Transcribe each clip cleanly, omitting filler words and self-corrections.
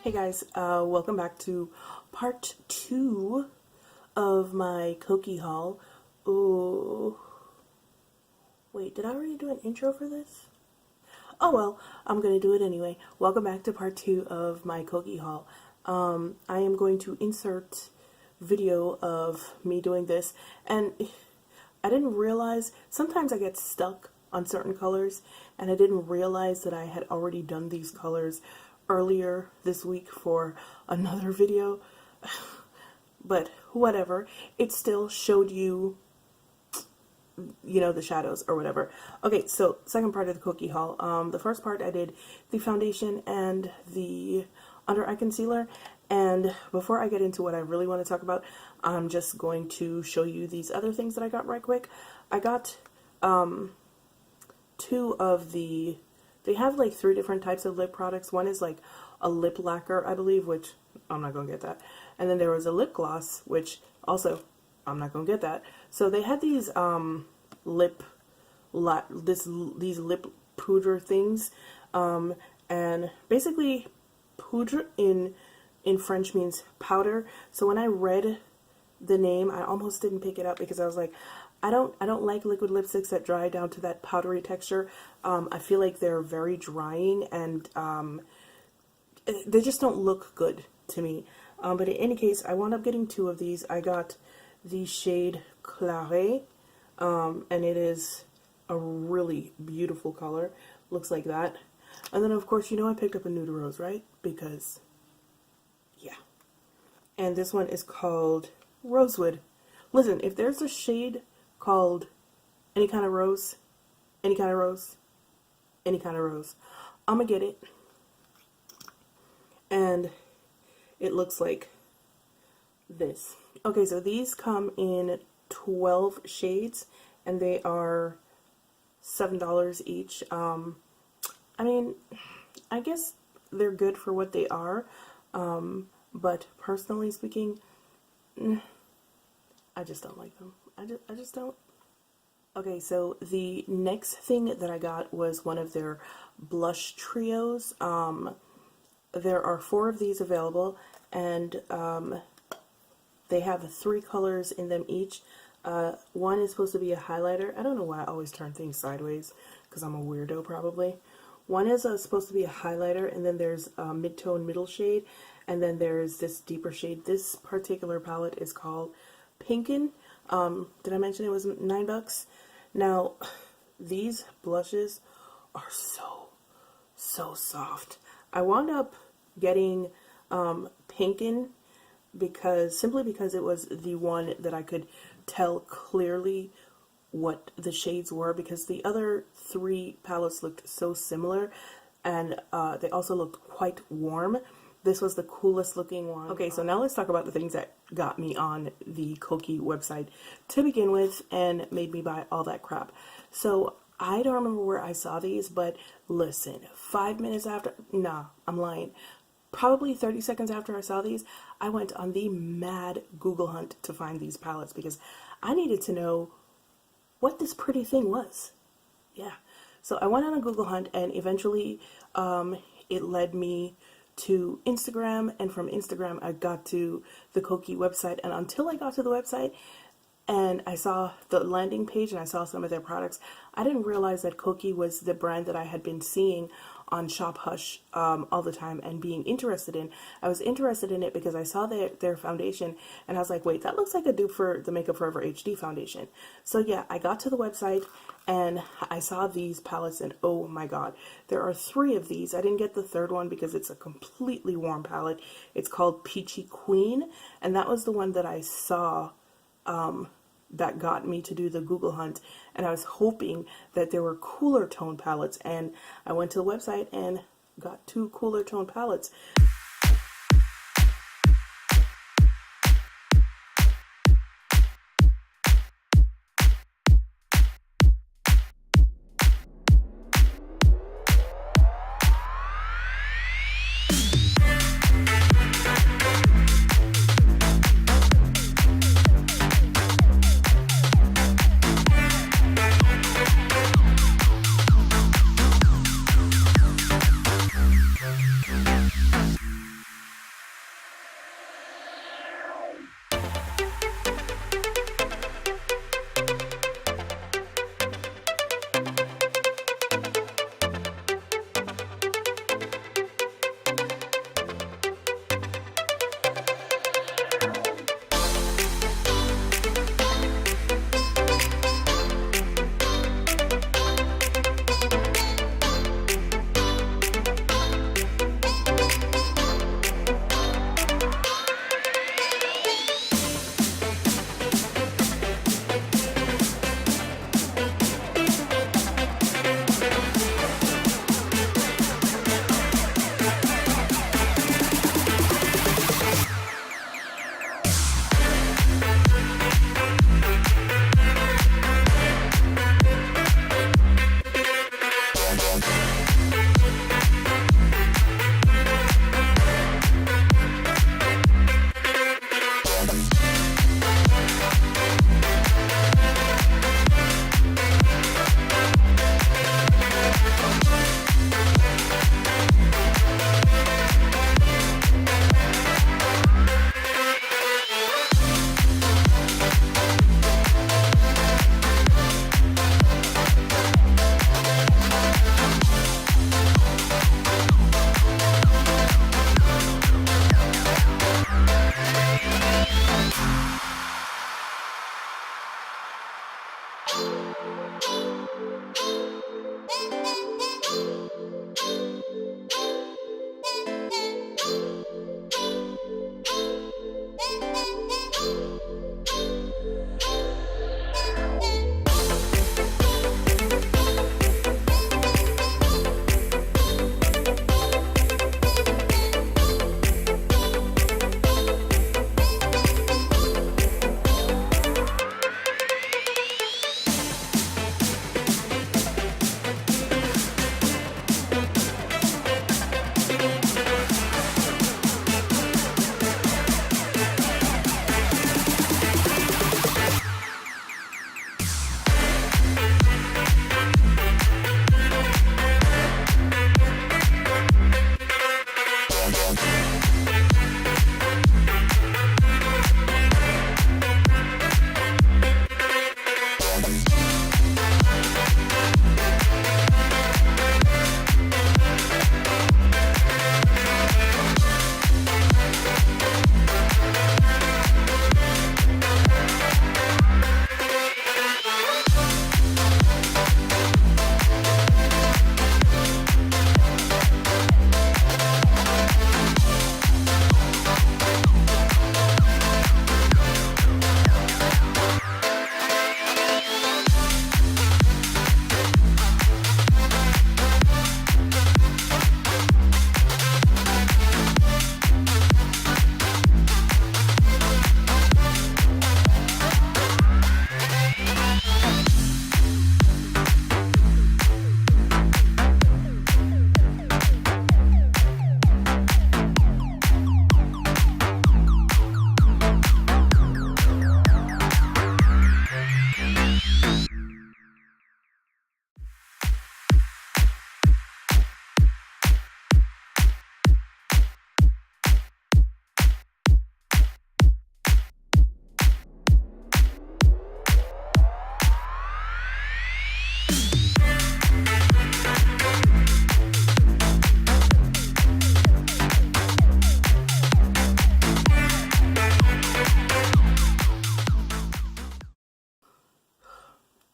Hey guys, welcome back to part 2 of my Kokie haul. Ooh. Wait, did I already do an intro for this? Oh well, I'm gonna do it anyway. Welcome back to part 2 of my Kokie haul. I am going to insert video of me doing this, and I didn't realize, sometimes I get stuck on certain colors, and I didn't realize that I had already done these colors earlier this week for another video. But whatever, it still showed you, the shadows or whatever. Okay, so second part of the Kokie haul. The first part I did the foundation and the under eye concealer, and before I get into what I really want to talk about, I'm just going to show you these other things that I got right quick. I got two of the, they have like 3 different types of lip products. One is like a lip lacquer, I believe, which I'm not going to get that. And then there was a lip gloss, which also I'm not going to get that. So they had these these lip poudre things. And basically poudre in French means powder. So when I read the name, I almost didn't pick it up because I was like, I don't like liquid lipsticks that dry down to that powdery texture. I feel like they're very drying, and they just don't look good to me. But in any case, I wound up getting 2 of these. I got the shade Claret, and it is a really beautiful color. Looks like that. And then of course, I picked up a Nude Rose, right? Because, yeah. And this one is called Rosewood. Listen, if there's a shade called any kind of rose, any kind of rose, any kind of rose, I'm gonna get it. And it looks like this. Okay, so these come in 12 shades, and they are $7 each. I mean, I guess they're good for what they are, but personally speaking, I just don't like them. I just don't. Okay, so the next thing that I got was one of their blush trios. There are 4 of these available, and they have 3 colors in them each. One is supposed to be a highlighter. I don't know why I always turn things sideways, because I'm a weirdo probably. One is supposed to be a highlighter, and then there's a mid-tone middle shade, and then there's this deeper shade. This particular palette is called Pinkin'. Did I mention it was $9? Now, these blushes are so soft. I wound up getting Pinkin' simply because it was the one that I could tell clearly what the shades were, because the other 3 palettes looked so similar, and they also looked quite warm. This was the coolest looking one. Okay, so now let's talk about the things that got me on the Kokie website to begin with and made me buy all that crap. So I don't remember where I saw these, but listen, 5 minutes after, nah, I'm lying. Probably 30 seconds after I saw these, I went on the mad Google hunt to find these palettes because I needed to know what this pretty thing was. Yeah. So I went on a Google hunt, and eventually it led me to Instagram, and from Instagram I got to the Kokie website, and until I got to the website and I saw the landing page and I saw some of their products, I didn't realize that Kokie was the brand that I had been seeing on Shop Hush all the time and being interested in. I was interested in it because I saw their foundation, and I was like, wait, that looks like a dupe for the Makeup Forever HD foundation. So yeah, I got to the website and I saw these palettes, and oh my god, there are 3 of these. I didn't get the 3rd one because it's a completely warm palette. It's called Peachy Queen, and that was the one that I saw that got me to do the Google hunt, and I was hoping that there were cooler tone palettes, and I went to the website and got 2 cooler tone palettes.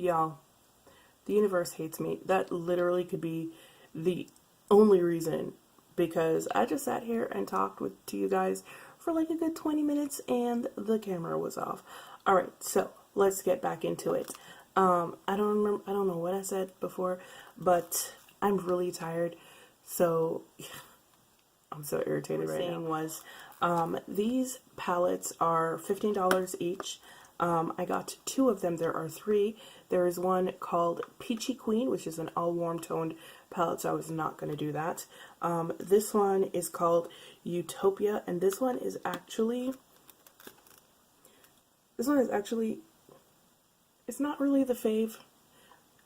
y'all, the universe hates me. That literally could be the only reason, because I just sat here and talked to you guys for like a good 20 minutes and the camera was off. All right, so let's get back into it. I don't know what I said before, but I'm really tired, so I'm so irritated right now. Was these palettes are $15 each. I got 2 of them. There are 3. There is one called Peachy Queen, which is an all warm toned palette, so I was not going to do that. This one is called Utopia, and this one is actually, it's not really the fave,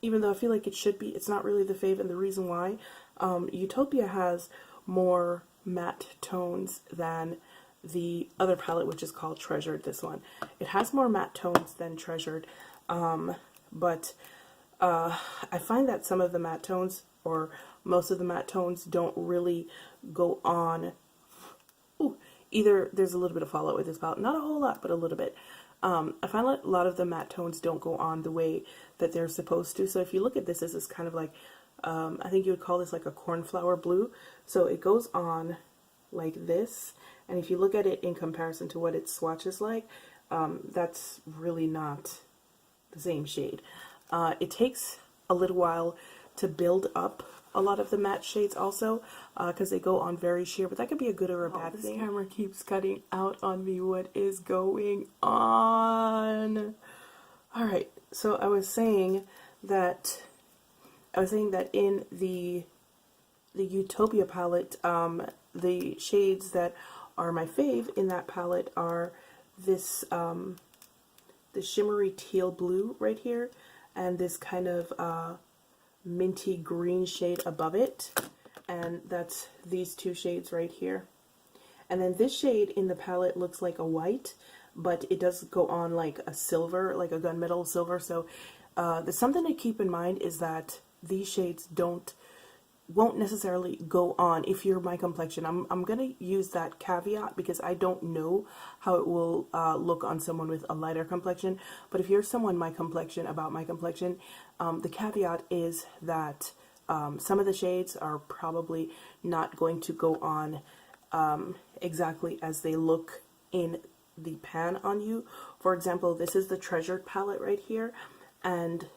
even though I feel like it should be. It's not really the fave, and the reason why, Utopia has more matte tones than the other palette, which is called Treasured. This one, it has more matte tones than Treasured, but I find that some of the matte tones, or most of the matte tones, don't really go on. Either there's a little bit of fallout with this palette, not a whole lot, but a little bit. I find like a lot of the matte tones don't go on the way that they're supposed to. So if you look at this is kind of like, I think you would call this like a cornflower blue. So it goes on like this, and if you look at it in comparison to what its swatch is like, that's really not the same shade. It takes a little while to build up a lot of the matte shades also, because they go on very sheer, but that could be a good or a bad thing. This camera keeps cutting out on me. What is going on? Alright, so I was saying that in the Utopia palette, the shades that are my fave in that palette are this the shimmery teal blue right here, and this kind of minty green shade above it, and that's these 2 shades right here. And then this shade in the palette looks like a white, but it does go on like a silver, like a gunmetal silver. So there's something to keep in mind, is that these shades won't necessarily go on if you're my complexion. I'm gonna use that caveat because I don't know how it will look on someone with a lighter complexion. But if you're someone my complexion, the caveat is that some of the shades are probably not going to go on exactly as they look in the pan on you. For example, this is the Treasured palette right here, and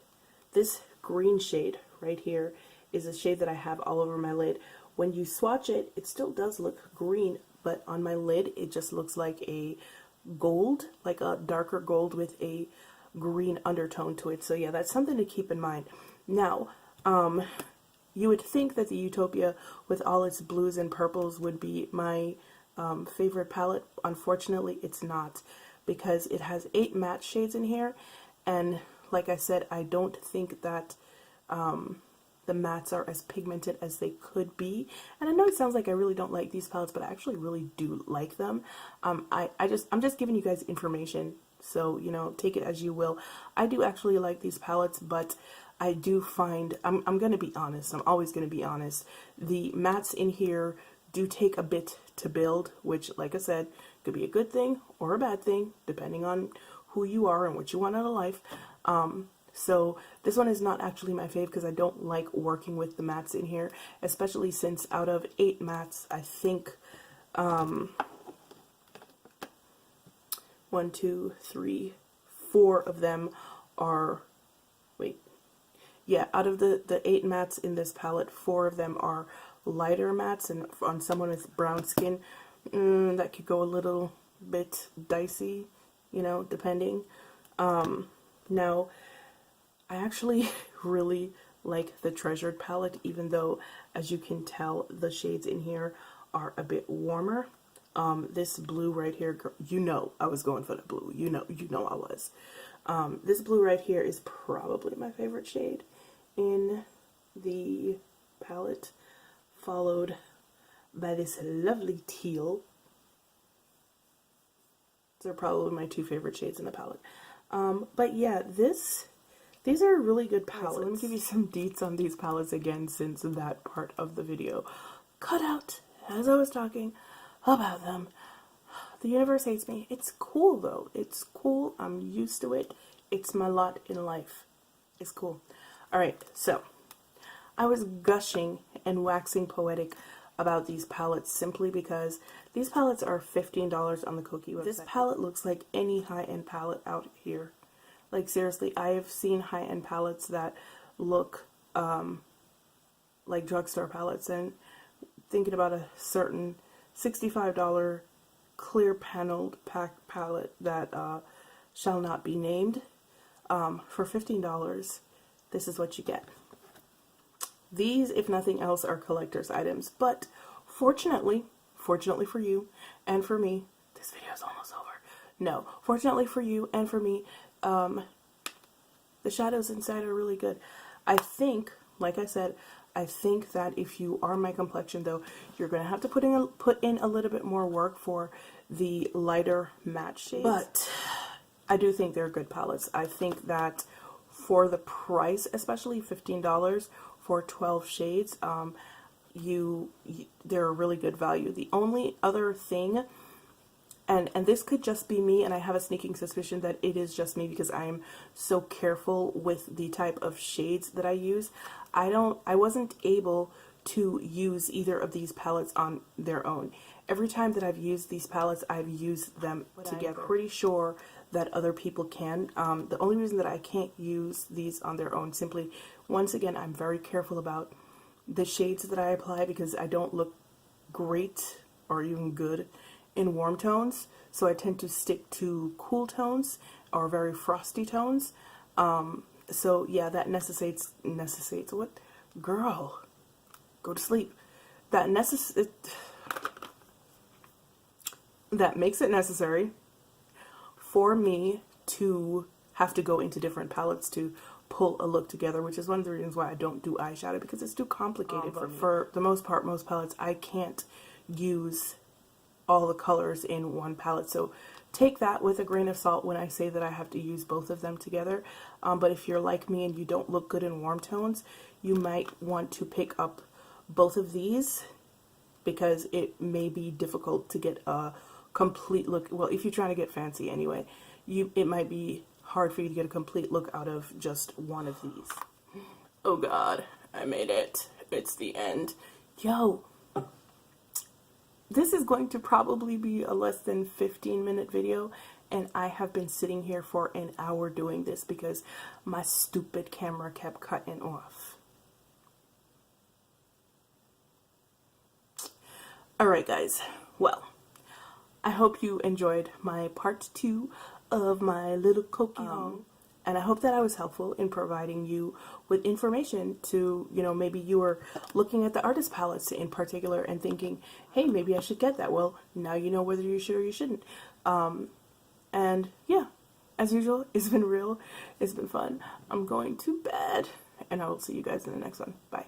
this green shade right here is a shade that I have all over my lid. When you swatch it, it still does look green, but on my lid it just looks like a gold, like a darker gold with a green undertone to it. So yeah, that's something to keep in mind. Now, you would think that the Utopia with all its blues and purples would be my favorite palette. Unfortunately, it's not, because it has 8 matte shades in here, and like I said, I don't think that the mattes are as pigmented as they could be. And I know it sounds like I really don't like these palettes, but I actually really do like them. I'm just giving you guys information, so you know, take it as you will. I do actually like these palettes, but I do find, I'm gonna be honest, I'm always gonna be honest, the mattes in here do take a bit to build, which, like I said, could be a good thing or a bad thing depending on who you are and what you want out of life. So this one is not actually my fave because I don't like working with the mattes in here, especially since out of 8 mattes, I think 1, 2, 3, 4 of them are, out of the 8 mattes in this palette, 4 of them are lighter mattes, and on someone with brown skin, that could go a little bit dicey, you know, depending. Now, I actually really like the Treasured palette, even though, as you can tell, the shades in here are a bit warmer. This blue right here, you know I was going for the blue. You know I was. This blue right here is probably my favorite shade in the palette, followed by this lovely teal. These are probably my 2 favorite shades in the palette. But yeah, these are really good palettes. So let me give you some deets on these palettes again, since that part of the video cut out as I was talking about them. The universe hates me. It's cool though. It's cool. I'm used to it. It's my lot in life. It's cool. Alright, so I was gushing and waxing poetic about these palettes simply because these palettes are $15 on the Kokie website. This palette looks like any high-end palette out here. Like seriously, I have seen high-end palettes that look like drugstore palettes, and thinking about a certain $65 clear paneled pack palette that shall not be named, for $15, this is what you get. These, if nothing else, are collector's items, but fortunately for you and for me, this video is almost over. No, fortunately for you and for me, the shadows inside are really good. I think, like I said, I think that if you are my complexion, though, you're going to have to put in a little bit more work for the lighter matte shades. But I do think they're good palettes. I think that for the price, especially $15 for 12 shades, they're a really good value. The only other thing, and this could just be me, and I have a sneaking suspicion that it is just me because I am so careful with the type of shades that I use. I wasn't able to use either of these palettes on their own. Every time that I've used these palettes, I've used them together. I'm pretty sure that other people can. The only reason that I can't use these on their own, simply, once again, I'm very careful about the shades that I apply because I don't look great or even good in warm tones, so I tend to stick to cool tones or very frosty tones. So yeah, that necessitates what? Girl, go to sleep. That makes it necessary for me to have to go into different palettes to pull a look together, which is one of the reasons why I don't do eyeshadow, because it's too complicated for me. For the most part, most palettes, I can't use all the colors in one palette, so take that with a grain of salt when I say that I have to use both of them together. But if you're like me and you don't look good in warm tones, you might want to pick up both of these because it may be difficult to get a complete look. Well, if you're trying to get fancy anyway, it might be hard for you to get a complete look out of just one of these. Oh God, I made it. It's the end. Yo, this is going to probably be a less than 15-minute video, and I have been sitting here for an hour doing this because my stupid camera kept cutting off. Alright guys, well, I hope you enjoyed my part 2 of my little Kokie haul. And I hope that I was helpful in providing you with information to, maybe you were looking at the artist palettes in particular and thinking, hey, maybe I should get that. Well, now you know whether you should or you shouldn't. And yeah, as usual, it's been real. It's been fun. I'm going to bed, and I will see you guys in the next one. Bye.